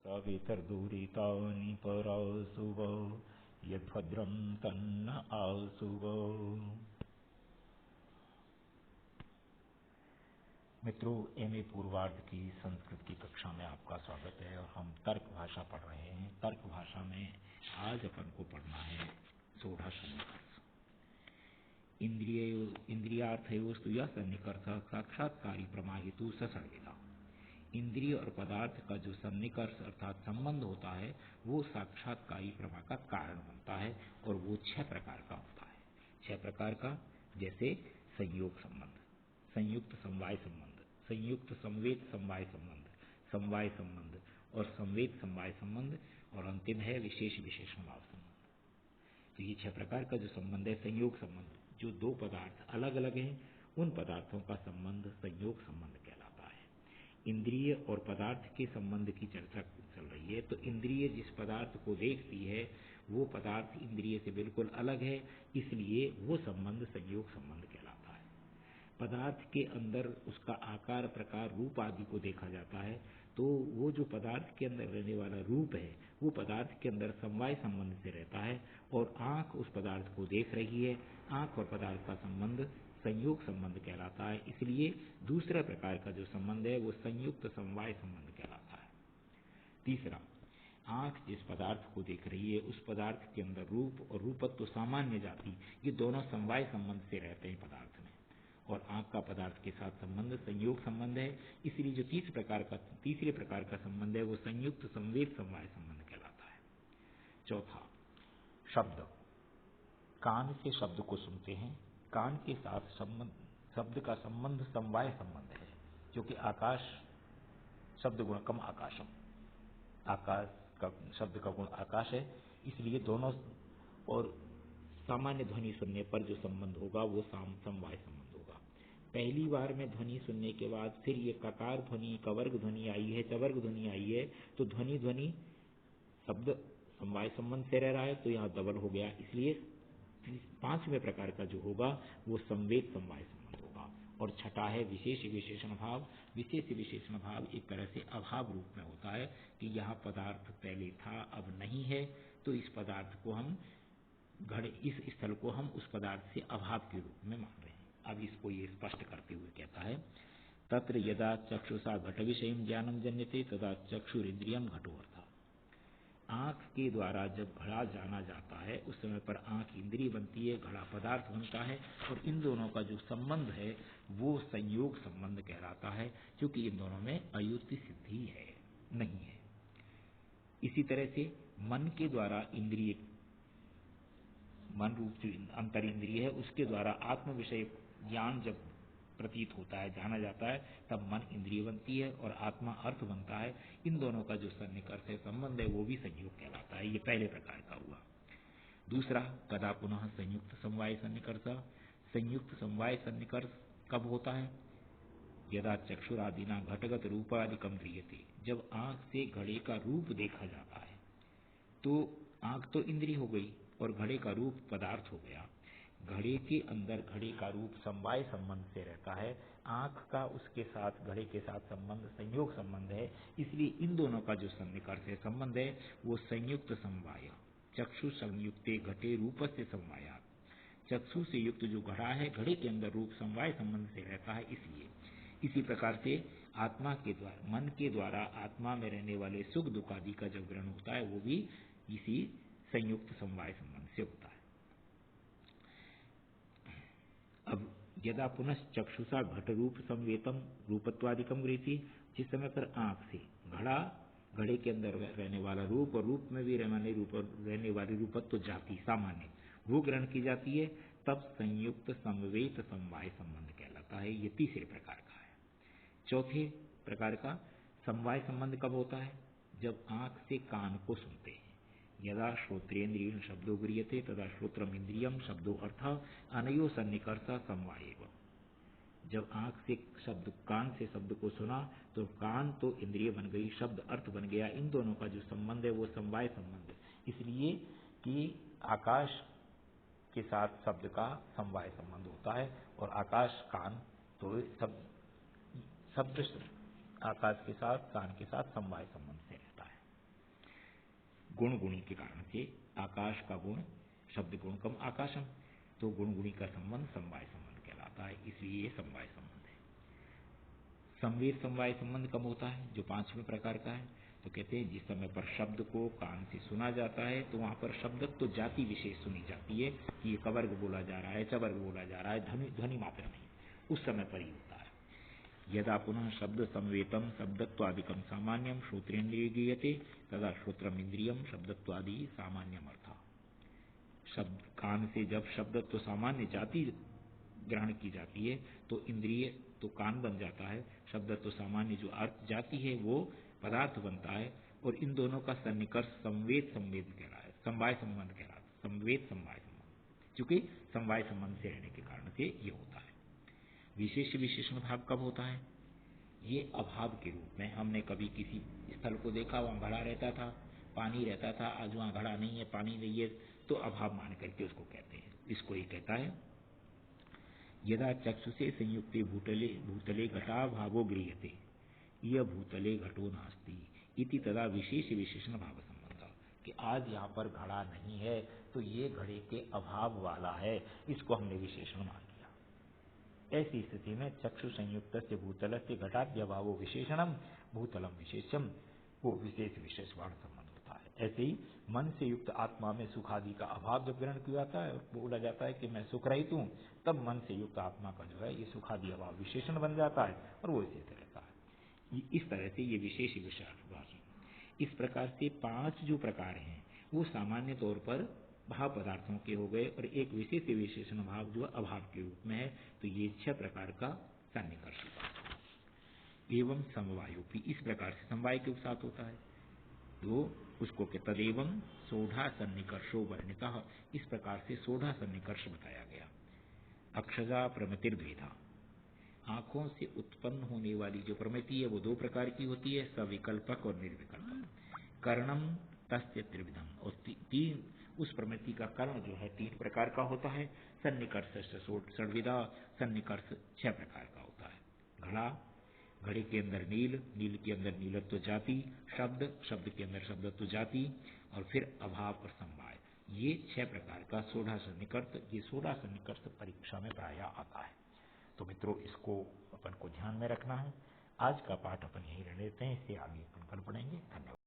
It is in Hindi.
सवितर्दुरितानि परासुव यद्भद्रं तन्न आसुव। मित्रों, एमए पूर्वार्ध की संस्कृत की कक्षा में आपका स्वागत है और हम तर्क भाषा पढ़ रहे हैं। तर्क भाषा में आज अपन को पढ़ना है सोढ़ा सन्निकर्ष। इंद्रियार्थयोस्तु यह सन्निकर्ष साक्षात्कारी प्रमाहितु ससर्वेदा। इंद्रिय और पदार्थ का जो सन्निकर्ष अर्थात संबंध होता है वो साक्षात्कारी प्रमा का कारण बनता है और वो 6 प्रकार का होता है। 6 प्रकार का, जैसे संयोग संबंध, संयुक्त समवाय संबंध, संयुक्त संवेद समवाय संबंध, समवाय संबंध और संवेद समवाय संबंध, और अंतिम है विशेष विशेषण भाव संबंध। तो ये 6 प्रकार का जो संबंध है, संयोग संबंध, जो 2 पदार्थ अलग अलग हैं उन पदार्थों का संबंध संयोग संबंध कहलाता है। इंद्रिय और पदार्थ के संबंध की चर्चा चल रही है, तो इंद्रिय जिस पदार्थ को देखती है वो पदार्थ इंद्रिय से बिल्कुल अलग है, इसलिए वो संबंध संयोग संबंध कहलाता है। पदार्थ के अंदर उसका आकार, प्रकार, रूप आदि को देखा जाता है, तो वो जो पदार्थ के अंदर रहने वाला रूप है वो पदार्थ के अंदर समवाय संबंध से रहता है और आँख उस पदार्थ को देख रही है, आँख और पदार्थ का संबंध संयोग संबंध कहलाता है। इसलिए दूसरे प्रकार का जो संबंध है वो संयुक्त समवाय संबंध कहलाता है। तीसरा, आँख जिस पदार्थ को देख रही है उस पदार्थ के अंदर रूप और रूपत्व सामान्य जाति, ये दोनों समवाय संबंध से रहते हैं पदार्थ में, और आँख का पदार्थ के साथ संबंध संयोग संबंध है। इसलिए जो तीसरे प्रकार का संबंध है वो संयुक्त संवेद समवाय संबंध कहलाता है। चौथा, शब्द। कान से शब्द को सुनते हैं, कान के साथ शब्द का संबंध समवाय संबंध है, जो कि आकाश शब्द गुणकम आकाशम, आकाश का शब्द का गुण आकाश है, इसलिए दोनों, और सामान्य ध्वनि सुनने पर जो संबंध होगा वो समवाय संबंध होगा। पहली बार में ध्वनि सुनने के बाद फिर ये ककार ध्वनि, कवर्ग ध्वनि आई है, चवर्ग ध्वनि आई है, तो ध्वनि शब्द समवाय संबंध से रह रहा है, तो यहाँ डबल हो गया, इसलिए 5वें प्रकार का जो होगा वो संवेद समवाय संबंध होगा। और छठा है विशेष विशेषण भाव। विशेष विशेषण भाव एक तरह से अभाव रूप में होता है कि यहाँ पदार्थ पहले था अब नहीं है, तो इस पदार्थ को हम इस स्थल को हम उस पदार्थ से अभाव के रूप में मान रहे हैं। अब इसको ये स्पष्ट करते हुए कहता है, तत्र यदा चक्षुषा घट विषयम ज्ञानम जन्यते तदा चक्षुरिंद्रियम घटोऽर्थः। आँख के द्वारा जब घड़ा जाना जाता है उस समय पर आँख इंद्रिय बनती है, घड़ा पदार्थ बनता है, और इन दोनों का जो संबंध है वो संयोग संबंध कहलाता है, क्योंकि इन दोनों में अयुक्ति सिद्धि है नहीं है। इसी तरह से मन के द्वारा इंद्रिय, मन रूप जो अंतर इंद्रिय है उसके द्वारा आत्म विषय ज्ञान जब प्रतीत होता है, जाना जाता है, तब मन इंद्रिय बनती है और आत्मा अर्थ बनता है। इन दोनों का जो सन्निकर्ष है, संबंध है, वो भी संयोग कहलाता है। ये पहले प्रकार का हुआ। दूसरा, कदा पुनः संयुक्त समवाय सन्निकर्ष। संयुक्त समवाय सन्निकर्ष कब होता है? यदा चक्षुरादिना घटगत रूपादिकम क्रियते। जब आँख से घड़े का रूप देखा जाता है, तो आँख तो इंद्रिय हो गई और घड़े का रूप पदार्थ हो गया। घड़े के अंदर घड़े का रूप समवाय संबंध से रहता है, आँख का उसके साथ घड़े के साथ संबंध संयोग संबंध है, इसलिए इन दोनों का जो सन्निकर्ष है, संबंध है, वो संयुक्त समवाय। चक्षु संयुक्ते घटे रूपस्य समवायात्। चक्षु से युक्त जो घड़ा है, घड़े के अंदर रूप समवाय संबंध से रहता है, इसलिए। इसी प्रकार से आत्मा के द्वारा, मन के द्वारा आत्मा में रहने वाले सुख दुख आदि का जब ग्रहण होता है वो भी इसी संयुक्त समवाय संबंध से होता है। अब यदा पुनः चक्षुषा घट रूप संवेतम रूपत्वादिकम गृहीति। जिस समय पर आँख से घड़े के अंदर रहने वाला रूप और रूप में भी रहने वाली रूपत्व जाति सामान्य वो ग्रहण की जाती है, तब संयुक्त समवेत समवाय संबंध कहलाता है। ये तीसरे प्रकार का है। चौथे प्रकार का समवाय संबंध कब होता है? जब आँख से कान को सुनते हैं। यदा श्रोत्रेन्द्रियेण शब्दो गृह्यते तदा श्रोत्रम इंद्रियम शब्दो अर्थः अनयो सन्निकर्ष समवायेव। जब आँख से कान से शब्द को सुना तो कान तो इंद्रिय बन गई, शब्द अर्थ बन गया। इन दोनों का जो संबंध है वो समवाय संबंध है, इसलिए कि आकाश के साथ शब्द का समवाय संबंध होता है, और आकाश कान तो शब्द आकाश के साथ कान के साथ समवाय संबंध से रहता है। गुण गुणी के कारण से। आकाश का गुण शब्द गुण कम आकाशम, तो गुण गुणी का संबंध समवाय संबंध कहलाता है, इसलिए ये समवाय संबंध है। संवेद समवाय संबंध कब होता है? जो 5वें प्रकार का है। तो कहते हैं जिस समय पर शब्द को कान से सुना जाता है तो वहां पर शब्द तो जाति विशेष सुनी जाती है कि ये कवर्ग बोला जा रहा है, चवर्ग बोला जा रहा है, ध्वनि मात्र नहीं, उस समय पर ही होता है। यदा पुनः शब्द संवेतम शब्दत्वादिकम सामान्यम श्रोत्रेन्द्रिय गीयते तदा श्रोत्रम इंद्रियम शब्दत्वादि सामान्यम अर्था। शब्द कान से जब शब्द तो सामान्य जाति ग्रहण की जाती है तो इंद्रिय तो कान बन जाता है, शब्द तो सामान्य जो अर्थ जाति है वो पदार्थ बनता है, और इन दोनों का सन्निकर्ष संवेद संवेद कह रहा है, समवाय संबंध कह रहा है, संवेद समवाय संबंध, क्योंकि समवाय संबंध से रहने के कारण से ये होता है। विशेष विशेषण भाव कब होता है? ये अभाव के रूप में। हमने कभी किसी स्थल को देखा, वहाँ घड़ा रहता था, पानी रहता था, आज वहाँ घड़ा नहीं है, पानी नहीं है, तो अभाव मान करके उसको कहते हैं। इसको ये कहता है यदा चक्षुषे संयुक्ते भूतले भूतले घटाभावो गृह्यते यह भूतले घटो नास्ति इति तदा विशेष विशेषण भाव संबंध, कि आज यहाँ पर घड़ा नहीं है तो ये घड़े के अभाव वाला है, इसको हमने विशेषण मान लिया। ऐसी स्थिति में चक्षु संयुक्त से भूतल से घटाद्यभावो विशेषणम भूतलम विशेषम, वो विशेष विशेषवाण संबंध होता है। ऐसे ही मन से युक्त आत्मा में सुख आदि का अभाव जब ग्रहण किया जाता है और बोला जाता है कि मैं सुख रहित हूँ, तब मन से युक्त आत्मा का जो है ये सुख आदि अभाव विशेषण बन जाता है और वो इसी से रहता है। इस तरह से ये विशेष विशेषण। इस प्रकार से 5 जो प्रकार हैं वो सामान्य तौर पर भाव पदार्थों के हो गए, और एक विशेष विशेषण भाव जो अभाव के रूप में है, तो ये 6 प्रकार का सन्निकर्ष होता है। एवं समवायोपि, इस प्रकार से समवाय के साथ होता है, तो उसको के तदेवं सोढ़ा सन्निकर्षो वर्णितः, इस प्रकार से सोढ़ा सन्निकर्ष बताया गया। अक्षजा प्रमितिर्भेदा, आंखों से उत्पन्न होने वाली जो प्रमिति है वो 2 प्रकार की होती है, सविकल्पक और निर्विकल्पक। कर्णम तस्य त्रिविधम, और 3 उस प्रमिति का कर्ण जो है 3 प्रकार का होता है। सन्निकर्ष षड्विधा, सन्निकर्ष 6 प्रकार का होता है। घड़ा, घड़े के अंदर नील, नील के अंदर नीलत्व जाति, शब्द, शब्द के अंदर शब्दत्व जाति, और फिर अभाव और समवाय, ये 6 प्रकार का सोढ़ा सन्निकर्ष। ये सोढ़ा सन्निकर्ष परीक्षा में प्रायः आता है। तो मित्रों, इसको अपन को ध्यान में रखना है। आज का पाठ अपन यहीं रहने देते हैं, इससे आगे अपन कल पढ़ेंगे। धन्यवाद।